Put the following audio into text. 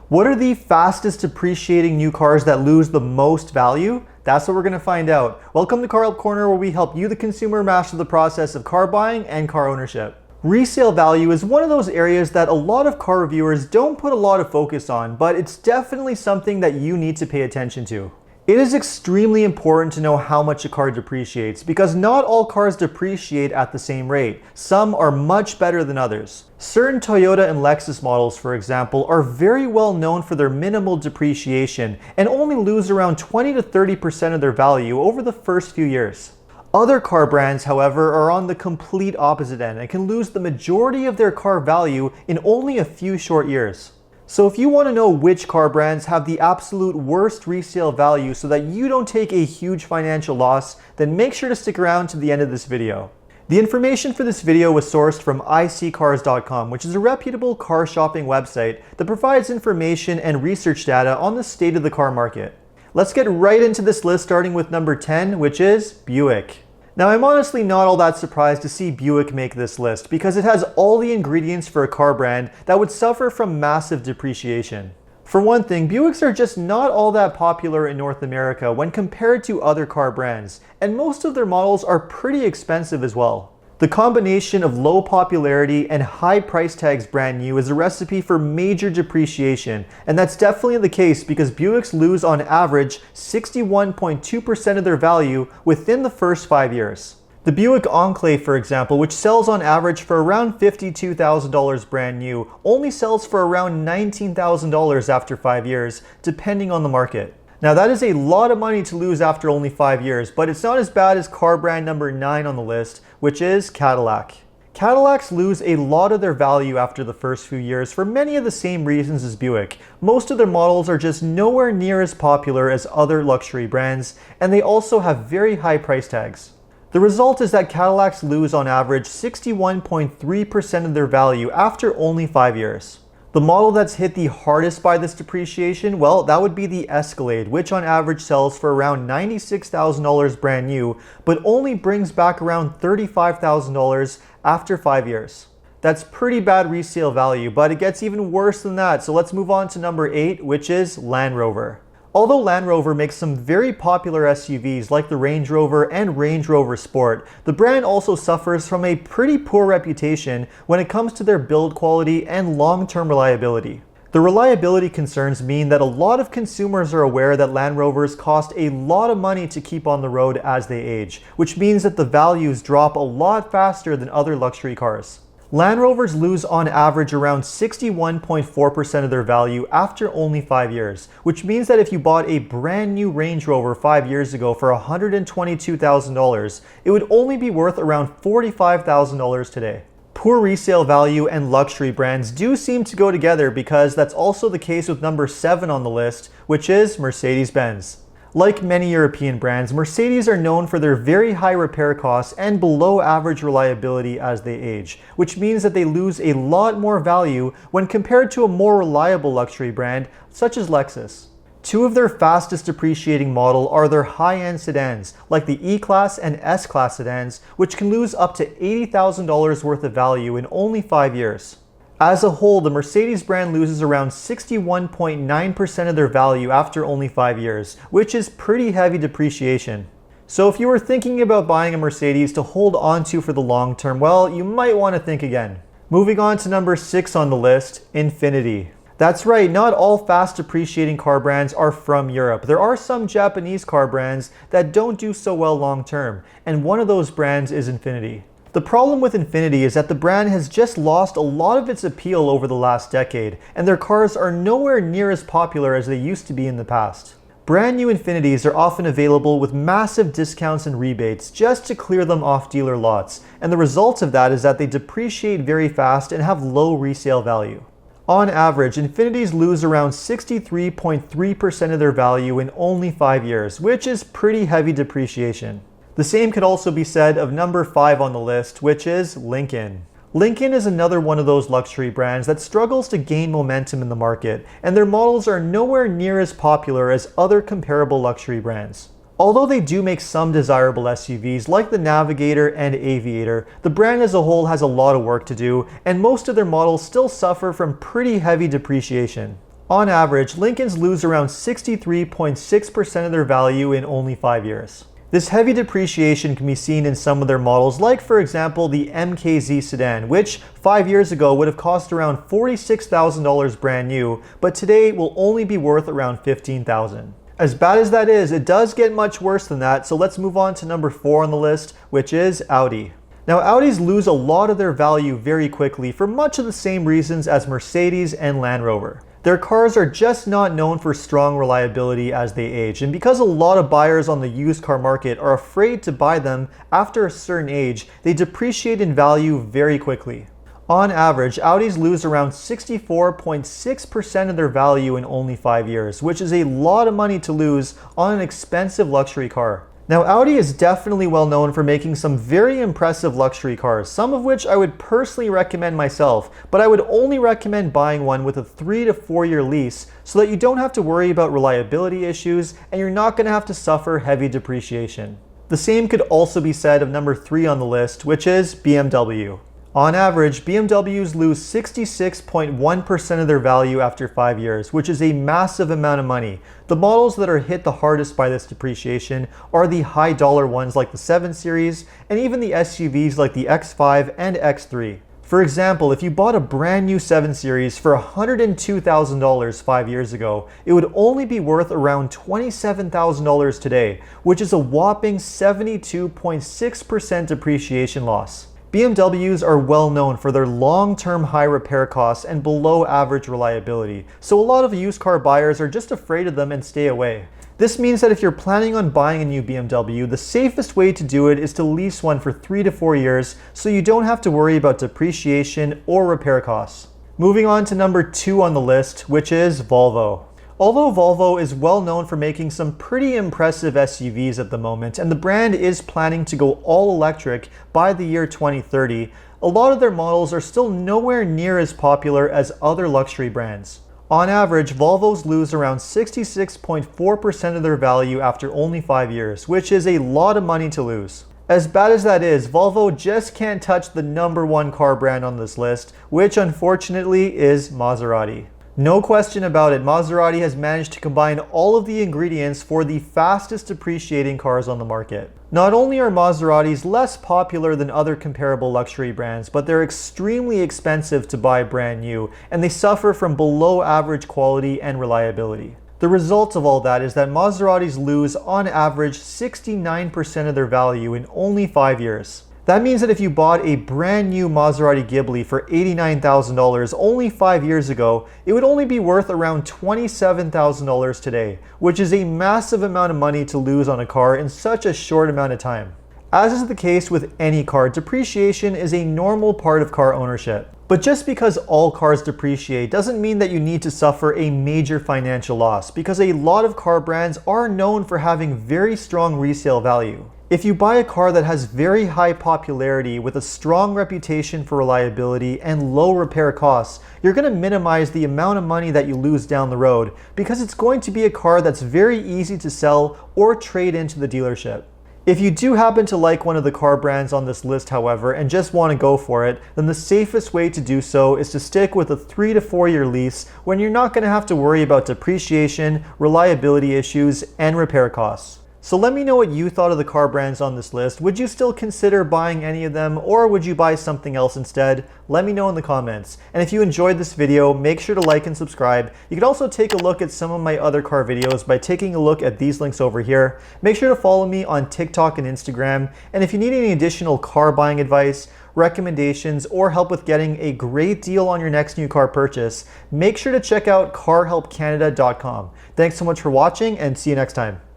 What are the fastest depreciating new cars that lose the most value? That's what we're going to find out. Welcome to Car Help Corner, where we help you, the consumer, master the process of car buying and car ownership. Resale value is one of those areas that a lot of car reviewers don't put a lot of focus on, but it's definitely something that you need to pay attention to. It is extremely important to know how much a car depreciates because not all cars depreciate at the same rate. Some are much better than others. Certain Toyota and Lexus models, for example, are very well known for their minimal depreciation and only lose around 20 to 30% of their value over the first few years. Other car brands, however, are on the complete opposite end and can lose the majority of their car value in only a few short years. So if you want to know which car brands have the absolute worst resale value so that you don't take a huge financial loss, then make sure to stick around to the end of this video. The information for this video was sourced from iSeeCars.com, which is a reputable car shopping website that provides information and research data on the state of the car market. Let's get right into this list, starting with number 10, which is Buick. Now, I'm honestly not all that surprised to see Buick make this list because it has all the ingredients for a car brand that would suffer from massive depreciation. For one thing, Buicks are just not all that popular in North America when compared to other car brands, and most of their models are pretty expensive as well. The combination of low popularity and high price tags brand new is a recipe for major depreciation, and that's definitely the case because Buicks lose on average 61.2% of their value within the first 5 years. The Buick Enclave, for example, which sells on average for around $52,000 brand new, only sells for around $19,000 after 5 years, depending on the market. Now that is a lot of money to lose after only 5 years, but it's not as bad as car brand number 9 on the list, which is Cadillac. Cadillacs lose a lot of their value after the first few years for many of the same reasons as Buick. Most of their models are just nowhere near as popular as other luxury brands, and they also have very high price tags. The result is that Cadillacs lose on average 61.3% of their value after only 5 years. The model that's hit the hardest by this depreciation, well, that would be the Escalade, which on average sells for around $96,000 brand new, but only brings back around $35,000 after 5 years. That's pretty bad resale value, but it gets even worse than that, so let's move on to number 8, which is Land Rover. Although Land Rover makes some very popular SUVs like the Range Rover and Range Rover Sport, the brand also suffers from a pretty poor reputation when it comes to their build quality and long-term reliability. The reliability concerns mean that a lot of consumers are aware that Land Rovers cost a lot of money to keep on the road as they age, which means that the values drop a lot faster than other luxury cars. Land Rovers lose on average around 61.4% of their value after only 5 years, which means that if you bought a brand new Range Rover 5 years ago for $122,000, it would only be worth around $45,000 today. Poor resale value and luxury brands do seem to go together because that's also the case with number 7 on the list, which is Mercedes-Benz. Like many European brands, Mercedes are known for their very high repair costs and below average reliability as they age, which means that they lose a lot more value when compared to a more reliable luxury brand such as Lexus. Two of their fastest depreciating model are their high-end sedans, like the E-Class and S-Class sedans, which can lose up to $80,000 worth of value in only 5 years. As a whole, the Mercedes brand loses around 61.9% of their value after only 5 years, which is pretty heavy depreciation. So if you were thinking about buying a Mercedes to hold on to for the long term, well, you might want to think again. Moving on to number 6 on the list, Infiniti. That's right, not all fast depreciating car brands are from Europe. There are some Japanese car brands that don't do so well long term, and one of those brands is Infiniti. The problem with Infiniti is that the brand has just lost a lot of its appeal over the last decade, and their cars are nowhere near as popular as they used to be in the past. Brand new Infinitis are often available with massive discounts and rebates just to clear them off dealer lots, and the result of that is that they depreciate very fast and have low resale value. On average, Infinitis lose around 63.3% of their value in only 5 years, which is pretty heavy depreciation. The same could also be said of number 5 on the list, which is Lincoln. Lincoln is another one of those luxury brands that struggles to gain momentum in the market, and their models are nowhere near as popular as other comparable luxury brands. Although they do make some desirable SUVs like the Navigator and Aviator, the brand as a whole has a lot of work to do, and most of their models still suffer from pretty heavy depreciation. On average, Lincolns lose around 63.6% of their value in only 5 years. This heavy depreciation can be seen in some of their models, like for example the MKZ sedan, which 5 years ago would have cost around $46,000 brand new, but today will only be worth around $15,000. As bad as that is, it does get much worse than that, so let's move on to number 4 on the list, which is Audi. Now, Audis lose a lot of their value very quickly for much of the same reasons as Mercedes and Land Rover. Their cars are just not known for strong reliability as they age, and because a lot of buyers on the used car market are afraid to buy them after a certain age, they depreciate in value very quickly. On average, Audis lose around 64.6% of their value in only 5 years, which is a lot of money to lose on an expensive luxury car. Now, Audi is definitely well known for making some very impressive luxury cars, some of which I would personally recommend myself, but I would only recommend buying one with a 3 to 4 year lease so that you don't have to worry about reliability issues and you're not going to have to suffer heavy depreciation. The same could also be said of number 3 on the list, which is BMW. On average, BMWs lose 66.1% of their value after 5 years, which is a massive amount of money. The models that are hit the hardest by this depreciation are the high dollar ones like the 7 Series and even the SUVs like the X5 and X3. For example, if you bought a brand new 7 Series for $102,000 5 years ago, it would only be worth around $27,000 today, which is a whopping 72.6% depreciation loss. BMWs are well known for their long-term high repair costs and below average reliability, so a lot of used car buyers are just afraid of them and stay away. This means that if you're planning on buying a new BMW, the safest way to do it is to lease one for 3 to 4 years so you don't have to worry about depreciation or repair costs. Moving on to number 2 on the list, which is Volvo. Although Volvo is well known for making some pretty impressive SUVs at the moment, and the brand is planning to go all electric by the year 2030, a lot of their models are still nowhere near as popular as other luxury brands. On average, Volvos lose around 66.4% of their value after only 5 years, which is a lot of money to lose. As bad as that is, Volvo just can't touch the number 1 car brand on this list, which unfortunately is Maserati. No question about it, Maserati has managed to combine all of the ingredients for the fastest depreciating cars on the market. Not only are Maseratis less popular than other comparable luxury brands, but they're extremely expensive to buy brand new, and they suffer from below average quality and reliability. The result of all that is that Maseratis lose on average 69% of their value in only 5 years. That means that if you bought a brand new Maserati Ghibli for $89,000 only 5 years ago, it would only be worth around $27,000 today, which is a massive amount of money to lose on a car in such a short amount of time. As is the case with any car, depreciation is a normal part of car ownership. But just because all cars depreciate doesn't mean that you need to suffer a major financial loss, because a lot of car brands are known for having very strong resale value. If you buy a car that has very high popularity with a strong reputation for reliability and low repair costs, you're going to minimize the amount of money that you lose down the road because it's going to be a car that's very easy to sell or trade into the dealership. If you do happen to like one of the car brands on this list, however, and just want to go for it, then the safest way to do so is to stick with a 3 to 4 year lease when you're not going to have to worry about depreciation, reliability issues, and repair costs. So let me know what you thought of the car brands on this list. Would you still consider buying any of them, or would you buy something else instead? Let me know in the comments. And if you enjoyed this video, make sure to like and subscribe. You can also take a look at some of my other car videos by taking a look at these links over here. Make sure to follow me on TikTok and Instagram. And if you need any additional car buying advice, recommendations, or help with getting a great deal on your next new car purchase, make sure to check out carhelpcanada.com. Thanks so much for watching, and see you next time.